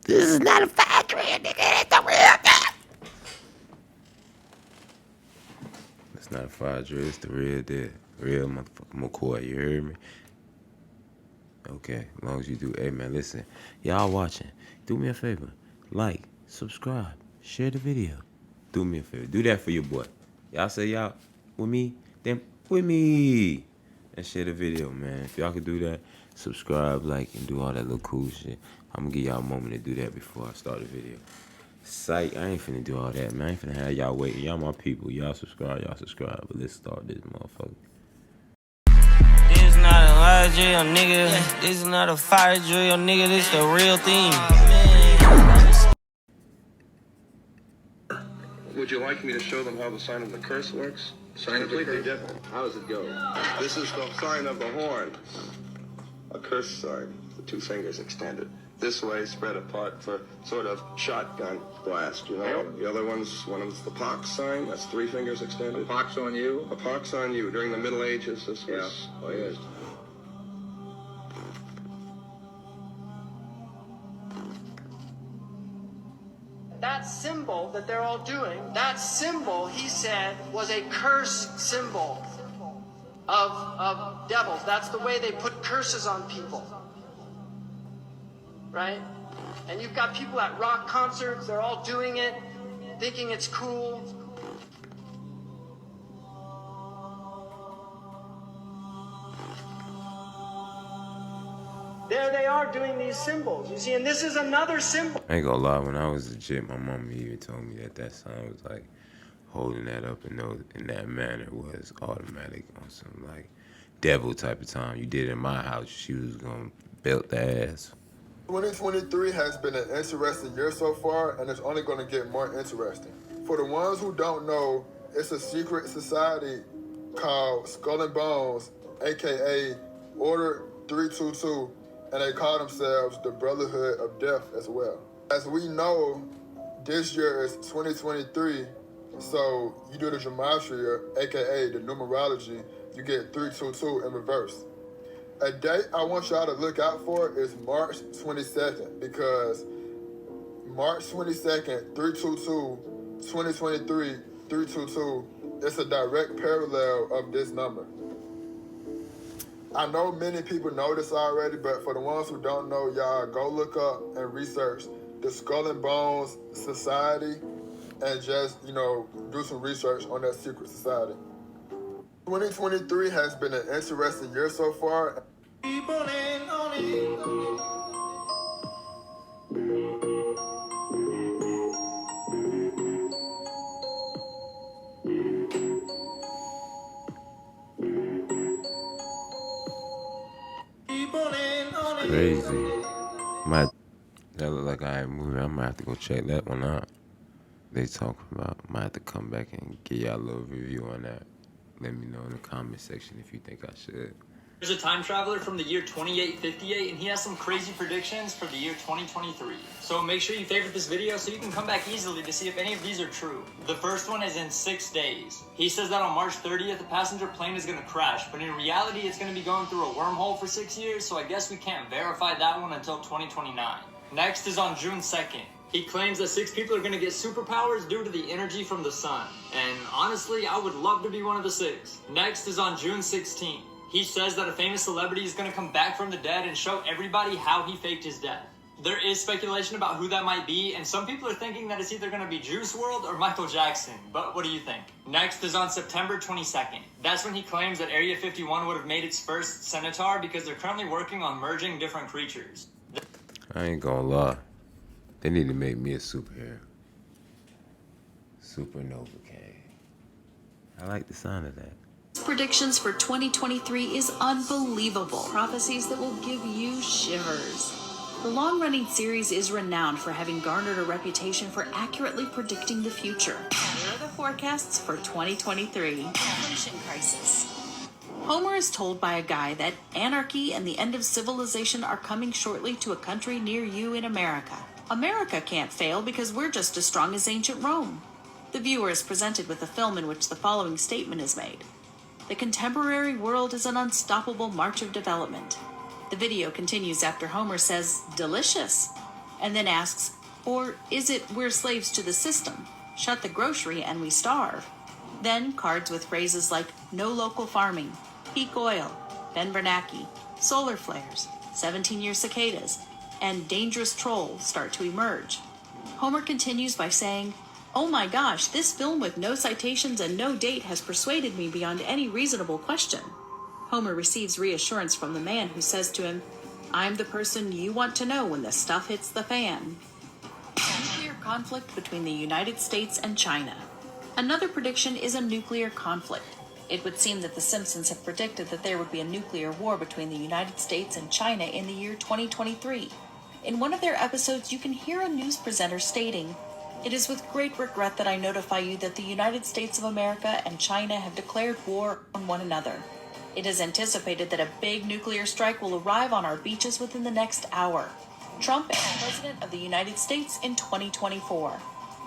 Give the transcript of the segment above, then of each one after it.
This is not a factory, nigga. It's the real thing. It's not a fire drill. It's the real deal. Real motherfucking McCoy. You heard me? Okay, as long as you do. Hey, man, listen. Y'all watching. Do me a favor. Like, subscribe, share the video. Do me a favor. Do that for your boy. Y'all say y'all with me? Then with me. And share the video, man. If y'all could do that, subscribe, like, and do all that little cool shit. I'm gonna give y'all a moment to do that before I start the video. Psych, I ain't finna do all that, man. I ain't finna have y'all waiting. Y'all my people. Y'all subscribe. But let's start this motherfucker. This is not a lie drill, nigga. This is not a fire drill, nigga. This the real thing. Would you like me to show them how the sign of the curse works? Sign of the curse? Different. How does it go? This is the sign of the horn. A curse sign, the two fingers extended. This way, spread apart for sort of shotgun blast, you know? Yep. The other one's, one of them's the pox sign, that's three fingers extended. A pox on you? A pox on you. During the Middle Ages, this was... Yeah. Oh, yes. That symbol that they're all doing, that symbol, he said, was a curse symbol of devils. That's the way they put curses on people. Right? And you've got people at rock concerts, they're all doing it, thinking it's cool. There they are doing these symbols, you see, and this is another symbol. I ain't gonna lie, when I was legit, my mom even told me that sign was like holding that up in that manner was automatic on some like devil type of time. You did it in my house, she was gonna belt the ass. 2023 has been an interesting year so far, and it's only gonna get more interesting. For the ones who don't know, it's a secret society called Skull and Bones, aka Order 322, and they call themselves the Brotherhood of Death as well. As we know, this year is 2023, so you do the gematria, aka the numerology, you get 322 in reverse. A date I want y'all to look out for is March 22nd, because March 22nd, 322, 2023, 322, it's a direct parallel of this number. I know many people know this already, but for the ones who don't know, y'all go look up and research the Skull and Bones Society and just, you know, do some research on that secret society. 2023 has been an interesting year so far. Crazy. That look like I ain't moving. I'm gonna have to go check that one out. They talking about. Might have to come back and give y'all a little review on that. Let me know in the comment section if you think I should. There's a time traveler from the year 2858, and he has some crazy predictions for the year 2023. So make sure you favorite this video so you can come back easily to see if any of these are true. The first one is in 6 days. He says that on March 30th, a passenger plane is going to crash, but in reality, it's going to be going through a wormhole for 6 years, so I guess we can't verify that one until 2029. Next is on June 2nd. He claims that 6 people are going to get superpowers due to the energy from the sun. And honestly, I would love to be one of the 6. Next is on June 16th. He says that a famous celebrity is going to come back from the dead and show everybody how he faked his death. There is speculation about who that might be, and some people are thinking that it's either going to be Juice WRLD or Michael Jackson. But what do you think? Next is on September 22nd. That's when he claims that Area 51 would have made its first centaur because they're currently working on merging different creatures. I ain't gonna lie. They need to make me a superhero. Supernova King. I like the sound of that. Predictions for 2023 is unbelievable. Prophecies that will give you shivers. The long-running series is renowned for having garnered a reputation for accurately predicting the future. Here are the forecasts for 2023. Inflation crisis. Homer is told by a guy that anarchy and the end of civilization are coming shortly to a country near you in America. America can't fail because we're just as strong as ancient Rome. The viewer is presented with a film in which the following statement is made. The contemporary world is an unstoppable march of development. The video continues after Homer says, delicious. and then asks, or is it we're slaves to the system? Shut the grocery and we starve. Then cards with phrases like no local farming, peak oil, Ben Bernanke, solar flares, 17-year cicadas, and dangerous trolls start to emerge. Homer continues by saying, "Oh my gosh, this film with no citations and no date has persuaded me beyond any reasonable question." Homer receives reassurance from the man who says to him, "I'm the person you want to know when the stuff hits the fan." Nuclear conflict between the United States and China. Another prediction is a nuclear conflict. It would seem that The Simpsons have predicted that there would be a nuclear war between the United States and China in the year 2023. In one of their episodes, you can hear a news presenter stating, "It is with great regret that I notify you that the United States of America and China have declared war on one another. It is anticipated that a big nuclear strike will arrive on our beaches within the next hour. Trump is President of the United States in 2024.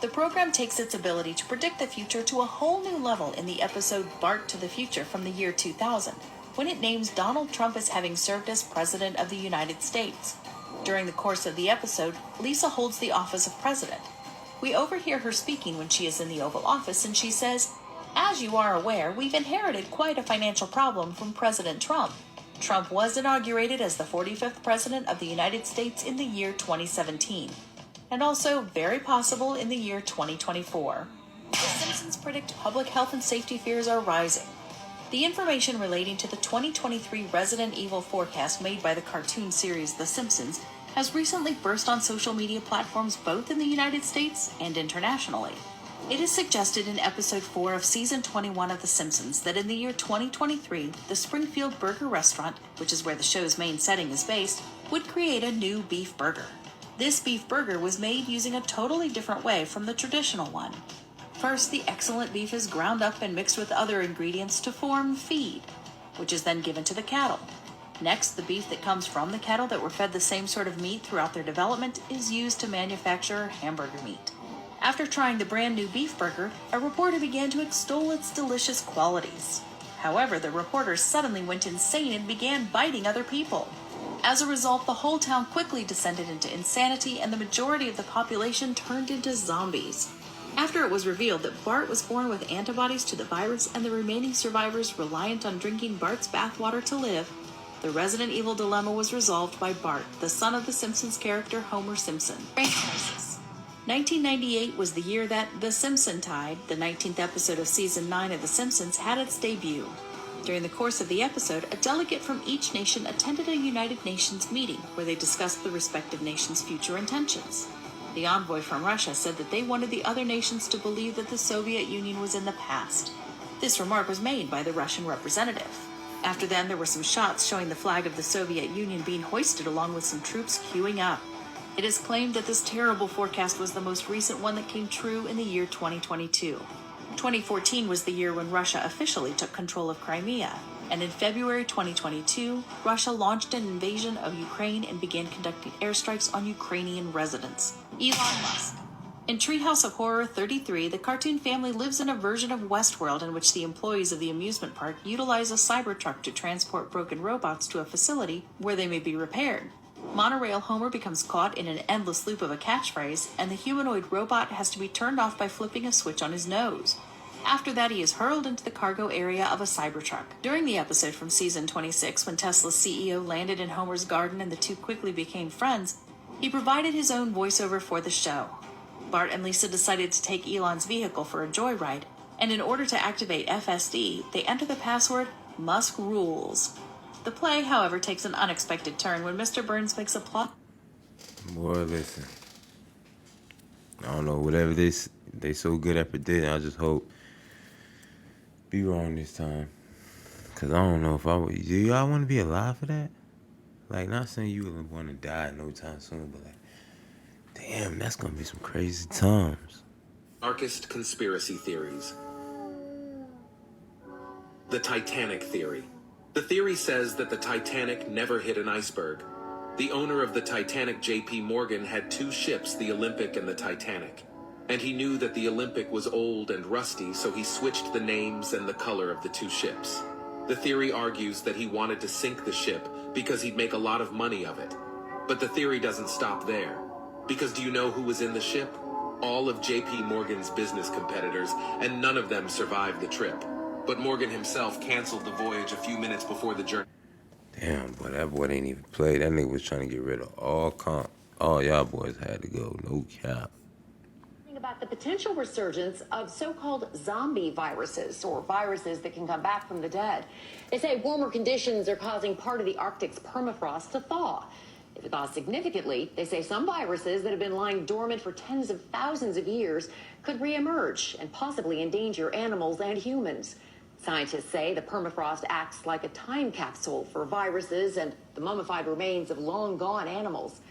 The program takes its ability to predict the future to a whole new level in the episode Bart to the Future from the year 2000, when it names Donald Trump as having served as President of the United States. During the course of the episode, Lisa holds the office of President. We overhear her speaking when she is in the Oval Office, and she says, "As you are aware, we've inherited quite a financial problem from President Trump. Trump was inaugurated as the 45th President of the United States in the year 2017, and also very possible in the year 2024. The Simpsons predict public health and safety fears are rising. The information relating to the 2023 Resident Evil forecast made by the cartoon series The Simpsons has recently burst on social media platforms both in the United States and internationally. It is suggested in episode 4 of season 21 of The Simpsons that in the year 2023, the Springfield Burger restaurant, which is where the show's main setting is based, would create a new beef burger. This beef burger was made using a totally different way from the traditional one. First, the excellent beef is ground up and mixed with other ingredients to form feed, which is then given to the cattle. Next, the beef that comes from the cattle that were fed the same sort of meat throughout their development is used to manufacture hamburger meat. After trying the brand new beef burger, a reporter began to extol its delicious qualities. However, the reporter suddenly went insane and began biting other people. As a result, the whole town quickly descended into insanity and the majority of the population turned into zombies. After it was revealed that Bart was born with antibodies to the virus and the remaining survivors reliant on drinking Bart's bathwater to live, the Resident Evil dilemma was resolved by Bart, the son of the Simpsons character Homer Simpson. Brain crisis. 1998 was the year that The Simpsons-tide, the 19th episode of Season 9 of The Simpsons, had its debut. During the course of the episode, a delegate from each nation attended a United Nations meeting where they discussed the respective nations' future intentions. The envoy from Russia said that they wanted the other nations to believe that the Soviet Union was in the past. This remark was made by the Russian representative. After then, there were some shots showing the flag of the Soviet Union being hoisted along with some troops queuing up. It is claimed that this terrible forecast was the most recent one that came true in the year 2022. 2014 was the year when Russia officially took control of Crimea, and in February 2022, Russia launched an invasion of Ukraine and began conducting airstrikes on Ukrainian residents. Elon Musk. In Treehouse of Horror 33, the cartoon family lives in a version of Westworld in which the employees of the amusement park utilize a Cybertruck to transport broken robots to a facility where they may be repaired. Monorail Homer becomes caught in an endless loop of a catchphrase, and the humanoid robot has to be turned off by flipping a switch on his nose. After that, he is hurled into the cargo area of a Cybertruck. During the episode from season 26, when Tesla's CEO landed in Homer's garden and the two quickly became friends, he provided his own voiceover for the show. Bart and Lisa decided to take Elon's vehicle for a joyride, and in order to activate FSD, they enter the password Musk Rules. The play, however, takes an unexpected turn when Mr. Burns makes a plot. Boy, listen. I don't know, whatever they so good at predicting, I just hope be wrong this time. Cause I don't know if I would. Do y'all want to be alive for that? Like, not saying you would want to die no time soon, but like, damn, that's gonna be some crazy times. Darkest conspiracy theories. The Titanic theory. The theory says that the Titanic never hit an iceberg. The owner of the Titanic, J.P. Morgan, had two ships, the Olympic and the Titanic. And he knew that the Olympic was old and rusty, so he switched the names and the color of the two ships. The theory argues that he wanted to sink the ship because he'd make a lot of money of it. But the theory doesn't stop there. Because do you know who was in the ship? All of JP Morgan's business competitors, and none of them survived the trip. But Morgan himself canceled the voyage a few minutes before the journey. Damn, boy, that boy didn't even play. That nigga was trying to get rid of all comp. All y'all boys had to go. No cap. About the potential resurgence of so-called zombie viruses, or viruses that can come back from the dead. They say warmer conditions are causing part of the Arctic's permafrost to thaw. If it thaws significantly, they say some viruses that have been lying dormant for tens of thousands of years could reemerge and possibly endanger animals and humans. Scientists say the permafrost acts like a time capsule for viruses and the mummified remains of long-gone animals.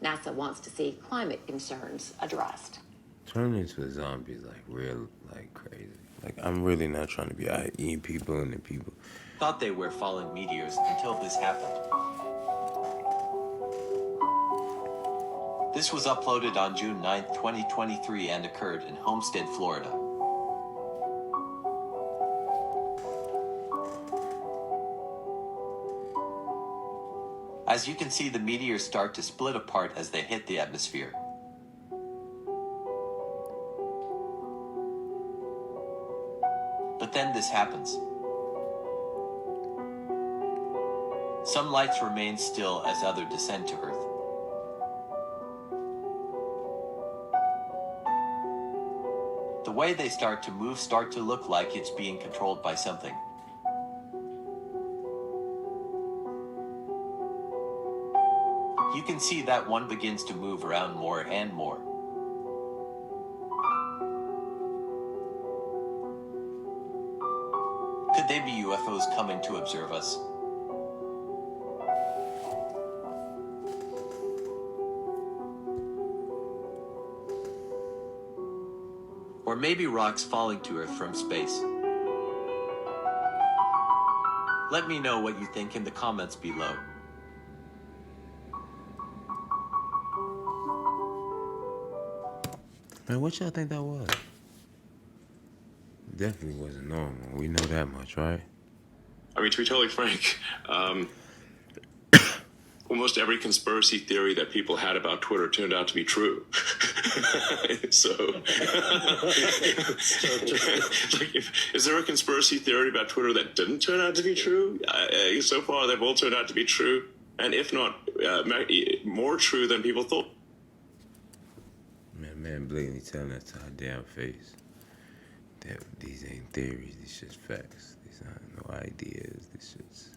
NASA wants to see climate concerns addressed. Turning into a zombie is like real, like crazy. Like I'm really not trying to be out eating people and the people. Thought they were falling meteors until this happened. This was uploaded on June 9th, 2023 and occurred in Homestead, Florida. As you can see, the meteors start to split apart as they hit the atmosphere. But then this happens. Some lights remain still as others descend to Earth. The way they start to move start to look like it's being controlled by something. You can see that one begins to move around more and more. Could they be UFOs coming to observe us? Or maybe rocks falling to Earth from space. Let me know what you think in the comments below. Man, what y'all think that was? Definitely wasn't normal. We know that much, right? I mean, to be totally frank, almost every conspiracy theory that people had about Twitter turned out to be true. So, is there a conspiracy theory about Twitter that didn't turn out to be true? So far, they've all turned out to be true, and if not, more true than people thought. Man, blatantly telling us to our damn face that these ain't theories, these just facts. These aren't no ideas. This shit's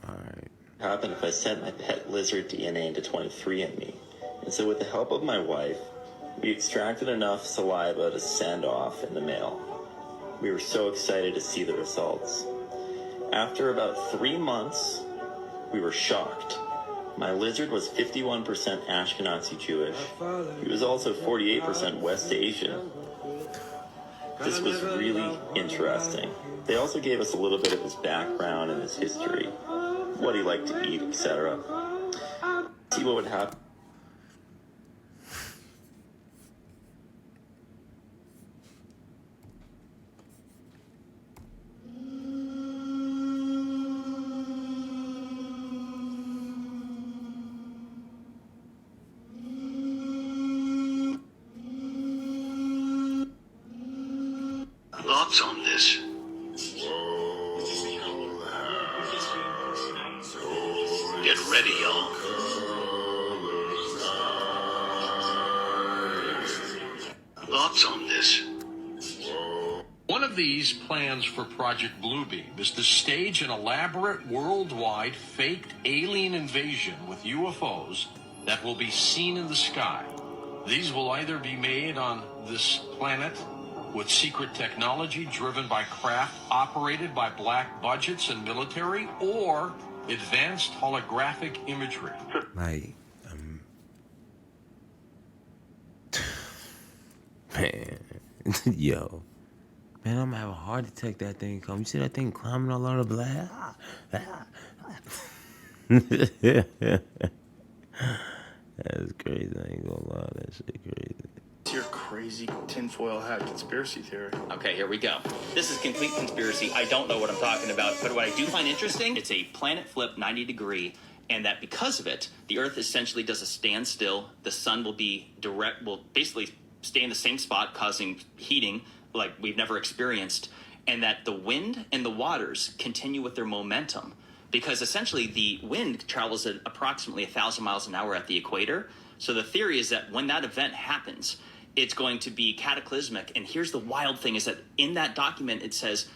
alright. Happen if I sent my pet lizard DNA into 23andMe. And so with the help of my wife, we extracted enough saliva to send off in the mail. We were so excited to see the results. After about 3 months, we were shocked. My lizard was 51% Ashkenazi Jewish. He was also 48% West Asian. This was really interesting. They also gave us a little bit of his background and his history, what he liked to eat, etc. See what would happen. Thoughts on this? Get ready, y'all. Thoughts on this? One of these plans for Project Bluebeam is to stage an elaborate worldwide faked alien invasion with UFOs that will be seen in the sky. These will either be made on this planet with secret technology driven by craft operated by black budgets and military, or advanced holographic imagery. Like, man, yo, man, I'm gonna have a heart attack. That thing come. You see that thing climbing all over the blast? That's crazy. I ain't gonna lie, that shit crazy. It's your crazy tinfoil hat conspiracy theory. Okay, here we go. This is complete conspiracy. I don't know what I'm talking about, but what I do find interesting, it's a planet flip 90 degree, and that because of it, the Earth essentially does a standstill. The sun will basically stay in the same spot, causing heating like we've never experienced, and that the wind and the waters continue with their momentum, because essentially the wind travels at approximately 1,000 miles an hour at the equator. So the theory is that when that event happens, it's going to be cataclysmic. And here's the wild thing, is that in that document it says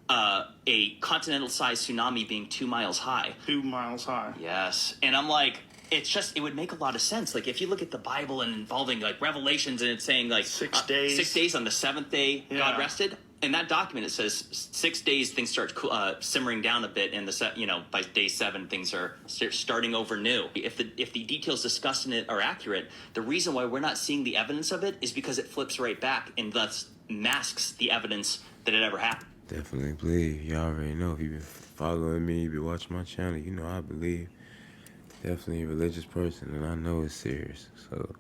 a continental-sized tsunami being 2 miles high. 2 miles high. Yes. And I'm like, it would make a lot of sense. Like, if you look at the Bible and involving like Revelations, and it's saying like 6 days. 6 days, on the seventh day God Yeah. rested. In that document, it says 6 days things start simmering down a bit, and by day 7 things are starting over new. If the details discussed in it are accurate, the reason why we're not seeing the evidence of it is because it flips right back and thus masks the evidence that it ever happened. Definitely believe. Y'all already know. If you've been following me, you've been watching my channel, you know I believe. Definitely a religious person, and I know it's serious. So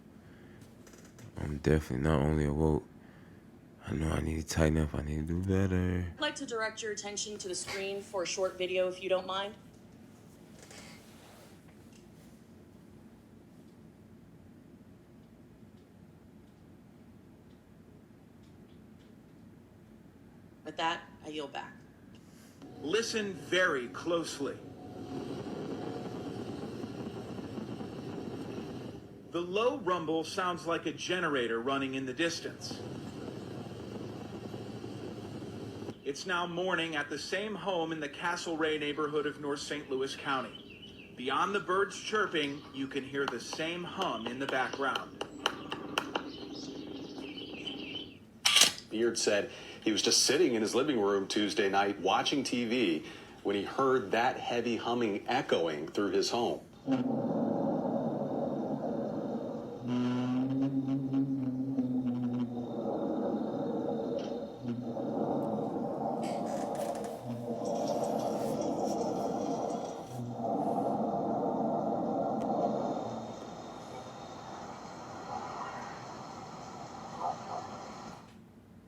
I'm definitely not only awoke, I know I need to tighten up. I need to do better. I'd like to direct your attention to the screen for a short video, if you don't mind. With that, I yield back. Listen very closely. The low rumble sounds like a generator running in the distance. It's now morning at the same home in the Castlereagh neighborhood of North St. Louis County. Beyond the birds chirping, you can hear the same hum in the background. Beard said he was just sitting in his living room Tuesday night watching TV when he heard that heavy humming echoing through his home.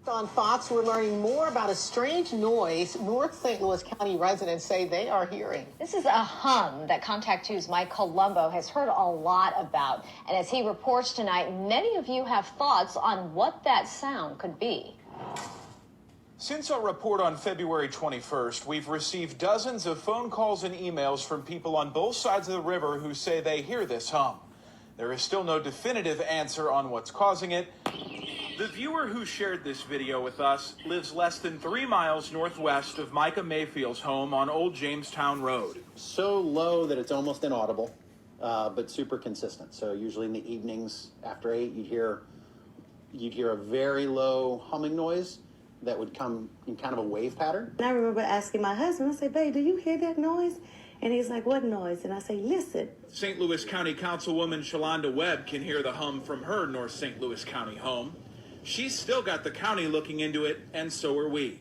On Fox, we're learning more about a strange noise North St. Louis County residents say they are hearing. This is a hum that Contact 2's Mike Colombo has heard a lot about. And as he reports tonight, many of you have thoughts on what that sound could be. Since our report on February 21st, we've received dozens of phone calls and emails from people on both sides of the river who say they hear this hum. There is still no definitive answer on what's causing it. The viewer who shared this video with us lives less than 3 miles northwest of Micah Mayfield's home on Old Jamestown Road. So low that it's almost inaudible, but super consistent. So usually in the evenings after 8, you'd hear a very low humming noise that would come in kind of a wave pattern. And I remember asking my husband, I said, babe, do you hear that noise? And he's like, what noise? And I say, listen. St. Louis County Councilwoman Shalonda Webb can hear the hum from her North St. Louis County home. She's still got the county looking into it, and so are we.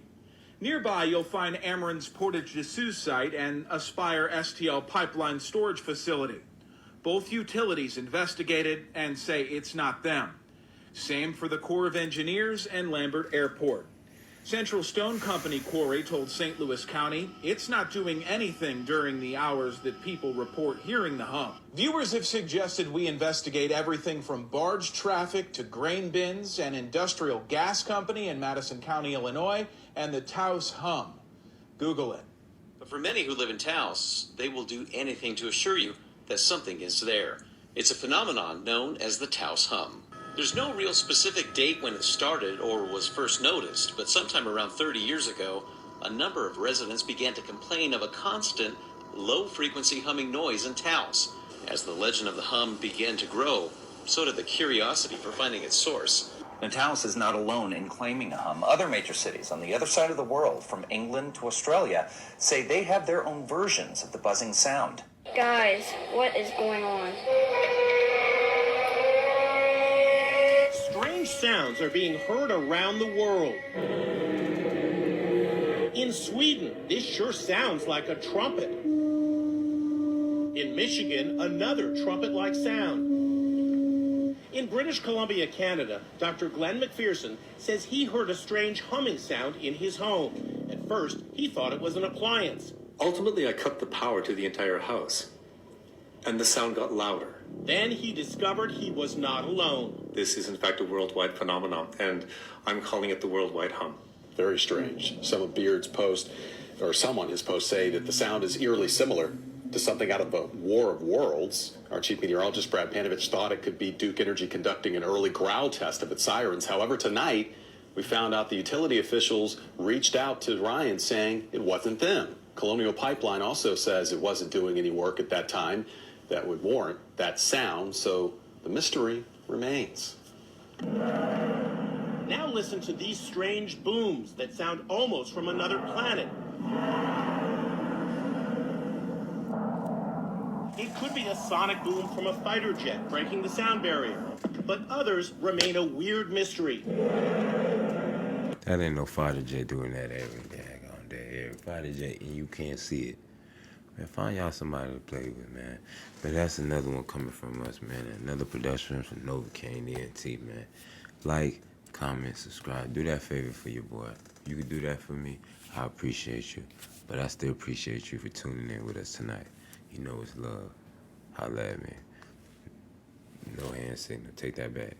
Nearby, you'll find Ameren's Portage de Sus site and Aspire STL pipeline storage facility. Both utilities investigated and say it's not them. Same for the Corps of Engineers and Lambert Airport. Central Stone Company Quarry told St. Louis County it's not doing anything during the hours that people report hearing the hum. Viewers have suggested we investigate everything from barge traffic to grain bins, an industrial gas company in Madison County, Illinois, and the Taos hum. Google it. But for many who live in Taos, they will do anything to assure you that something is there. It's a phenomenon known as the Taos hum. There's no real specific date when it started or was first noticed, but sometime around 30 years ago, a number of residents began to complain of a constant, low-frequency humming noise in Taos. As the legend of the hum began to grow, so did the curiosity for finding its source. And Taos is not alone in claiming a hum. Other major cities on the other side of the world, from England to Australia, say they have their own versions of the buzzing sound. Guys, what is going on? Strange sounds are being heard around the world. In Sweden, this sure sounds like a trumpet. In Michigan, another trumpet-like sound. In British Columbia, Canada, Dr. Glenn McPherson says he heard a strange humming sound in his home. At first, he thought it was an appliance. Ultimately, I cut the power to the entire house. and the sound got louder. Then he discovered he was not alone. This is in fact a worldwide phenomenon, and I'm calling it the worldwide hum. Very strange. Some of Beard's posts, or some on his post, say that the sound is eerily similar to something out of a War of Worlds. Our chief meteorologist, Brad Panovich, thought it could be Duke Energy conducting an early growl test of its sirens. However, tonight, we found out the utility officials reached out to Ryan saying it wasn't them. Colonial Pipeline also says it wasn't doing any work at that time that would warrant that sound, so the mystery remains. Now listen to these strange booms that sound almost from another planet. It could be a sonic boom from a fighter jet breaking the sound barrier, but others remain a weird mystery. That ain't no fighter jet doing that every daggone day. Every fighter jet, and you can't see it. Man, find y'all somebody to play with, man. But that's another one coming from us, man. Another production from Novocaine ENT, man. Like, comment, subscribe. Do that favor for your boy. You can do that for me. I appreciate you. But I still appreciate you for tuning in with us tonight. You know it's love. Holla at me. No hand signal. Take that back.